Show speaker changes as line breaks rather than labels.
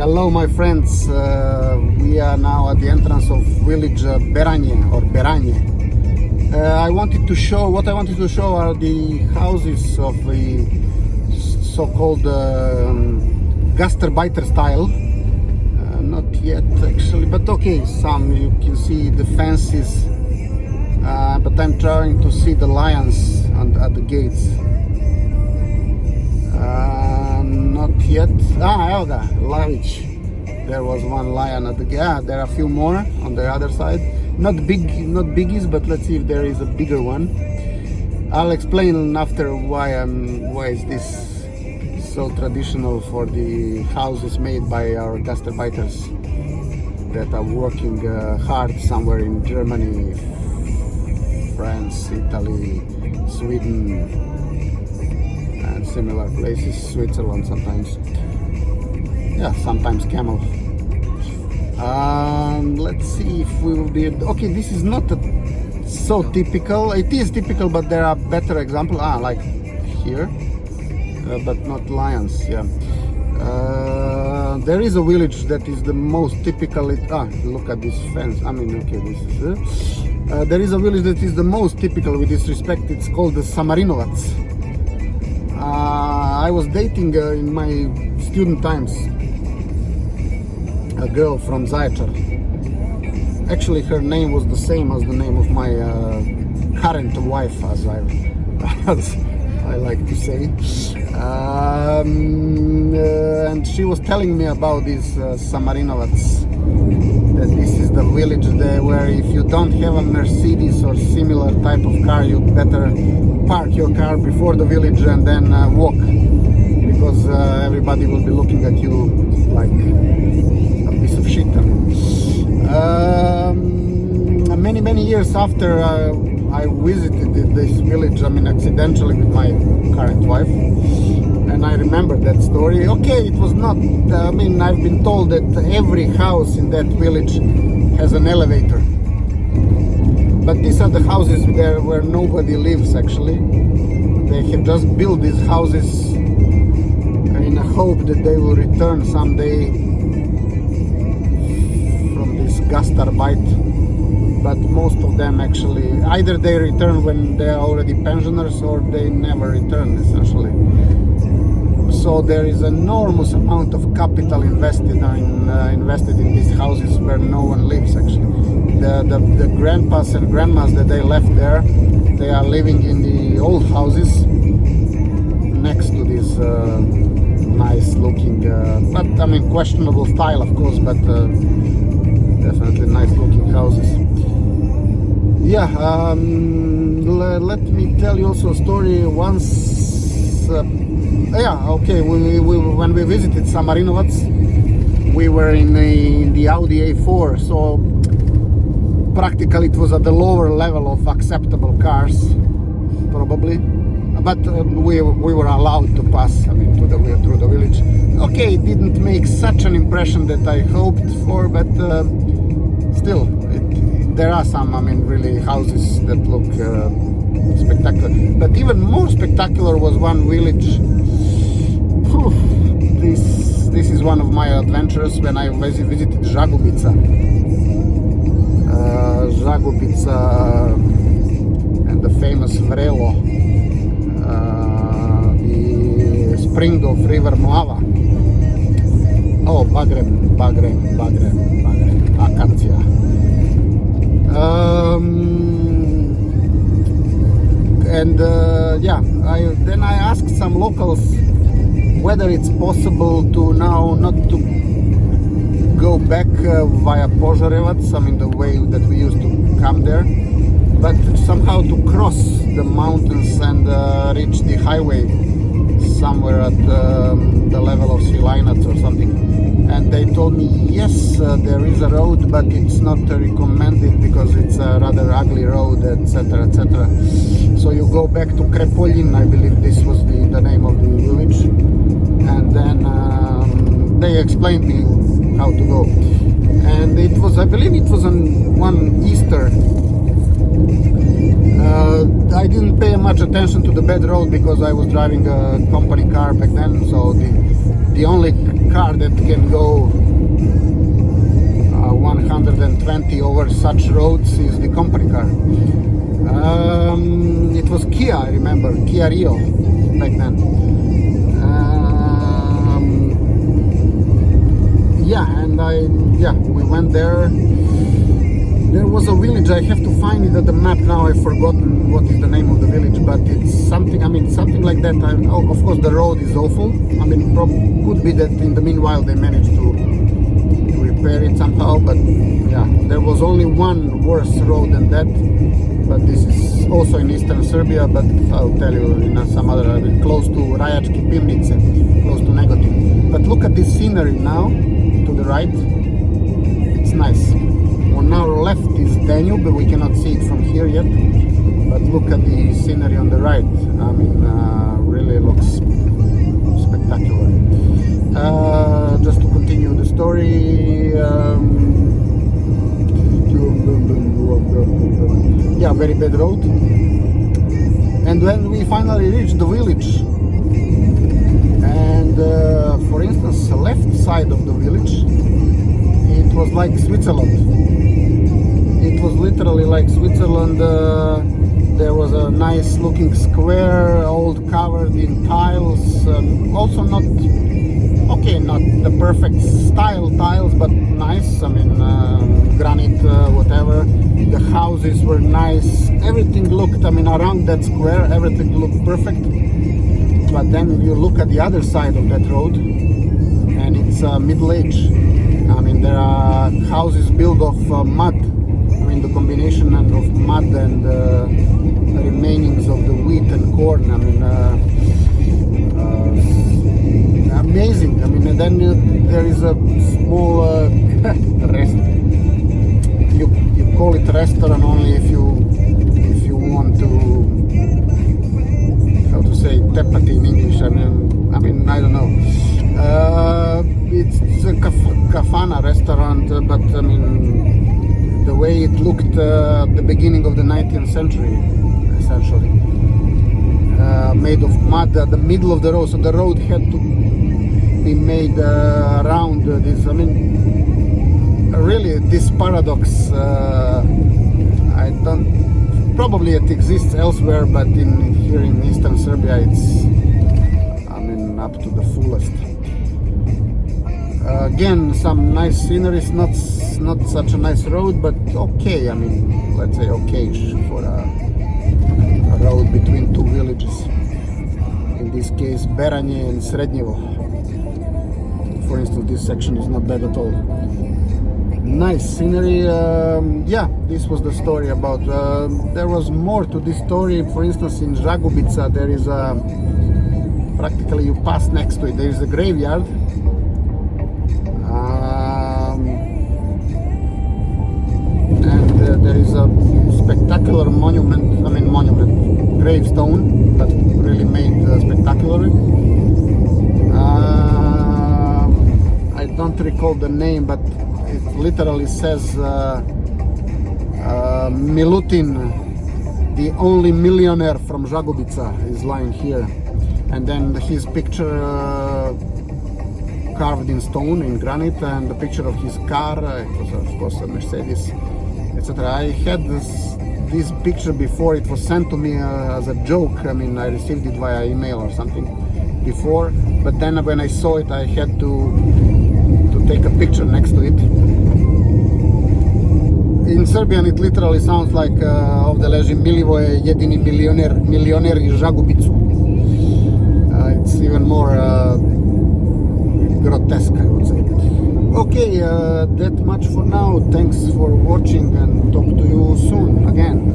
Hello my friends, we are now at the entrance of village Beranje or Beranje. What I wanted to show are the houses of the so-called Gast-arbeiters style. Not yet actually, but okay, some you can see the fences, but I'm trying to see the lions at the gates. Not yet. Elga, Lavic. There was one lion at the gate. There are a few more on the other side. Not biggies, but let's see if there is a bigger one. I'll explain after why is this so traditional for the houses made by our Gast-arbeiters that are working hard somewhere in Germany, France, Italy, Sweden, and similar places, Switzerland sometimes. Yeah, sometimes camel. Let's see if we will be okay. This is not so typical. It is typical, but there are better examples. Like here, but not lions. Yeah. There is a village that is the most typical. Look at this fence. I mean, okay, this is. There is a village that is the most typical with this respect. It's called the Samarinovac. I was dating in my student times a girl from Zaječar. Actually, her name was the same as the name of my current wife, as I like to say. And she was telling me about these Samarinovac, that this is the village there where if you don't have a Mercedes or similar type of car, you better park your car before the village and then walk, because everybody will be looking at you like a piece of shit. Many years after I visited this village, accidentally with my current wife, and I remember that story. Okay, it was not, I've been told that every house in that village has an elevator. But these are the houses where nobody lives actually. They have just built these houses in a hope that they will return someday from this Gastarbeit. But most of them actually, either they return when they are already pensioners or they never return essentially. So there is an enormous amount of capital invested in these houses where no one lives actually. The grandpas and grandmas that they left there, they are living in the old houses next to this nice looking, but questionable style of course, but definitely nice looking houses. Yeah, let me tell you also a story. Once, when we visited Samarinovac, we were in the Audi A4, so practically it was at the lower level of acceptable cars, probably. But we were allowed to pass, through the village. Okay, it didn't make such an impression that I hoped for, but still, there are some, really houses that look spectacular. But even more spectacular was one village. This is one of my adventures when I visited Žagubica. Žagubica and the famous Vrelo, the spring of River Mlava. Oh, Bagrem, Akacija. Then I asked some locals whether it's possible to now not to go back via Požarevac, the way that we used to come there, but somehow to cross the mountains and reach the highway somewhere at the level of Svilajnac or something. And they told me, yes, there is a road, but it's not recommended because it's a rather ugly road, etc., etc. So you go back to Krepoljin, I believe this was the name of the village, and then they explained me how to go. And it was, I believe it was on one Easter. I didn't pay much attention to the bad road because I was driving a company car back then, so the only car that can go 120 over such roads is the company car. It was Kia, I remember, Kia Rio back then. We went there. There was a village, I have to find it at the map now, I've forgotten what is the name of the village, but it's something, something like that. Of course the road is awful. Could be that in the meanwhile they managed to repair it somehow, but yeah, there was only one worse road than that. But this is also in eastern Serbia, but I'll tell you in some other, close to Rajačke Pivnice, close to Negotin. But look at this scenery now, to the right, it's nice. On our left is Danube, but we cannot see it from here yet. But look at the scenery on the right, really looks spectacular. Just to continue the story, yeah, very bad road. And when we finally reached the village, and for instance, the left side of the village, it was like Switzerland. It was literally like Switzerland. There was a nice looking square, all covered in tiles. Also not the perfect style tiles, but nice. Granite, whatever. The houses were nice. Everything looked, around that square, everything looked perfect. But then you look at the other side of that road, and it's middle age. There are houses built of mud. The combination of mud and remainings of the wheat and corn. Amazing. And then there is a small you call it restaurant only if you want to, how to say tepati in English. I don't know. It's a kafana restaurant, but the way it looked at the beginning of the 19th century, essentially. Made of mud at the middle of the road, so the road had to be made around this. Really, this paradox, probably it exists elsewhere, but here in eastern Serbia, it's, up to the fullest. Again, some nice scenery, not such a nice road, but okay, let's say okay for a road between two villages. In this case, Beranje and Srednjevo. For instance, this section is not bad at all. Nice scenery. This was the story about. There was more to this story. For instance, in Žagubica, there is practically you pass next to it. There is a graveyard. There is a spectacular gravestone that really made spectacular. I don't recall the name, but it literally says Milutin, the only millionaire from Žagubica, is lying here. And then his picture carved in stone, in granite, and the picture of his car, it was of course a Mercedes, etc. I had this picture before. It was sent to me as a joke. I received it via email or something before, but then when I saw it, I had to take a picture next to it. In Serbian, it literally sounds like ovdje leži Milivoje, jedini milioner iz Žagubicu. It's even more grotesque, I would say. Okay, that much for now. Thanks for watching, and talk to you soon again.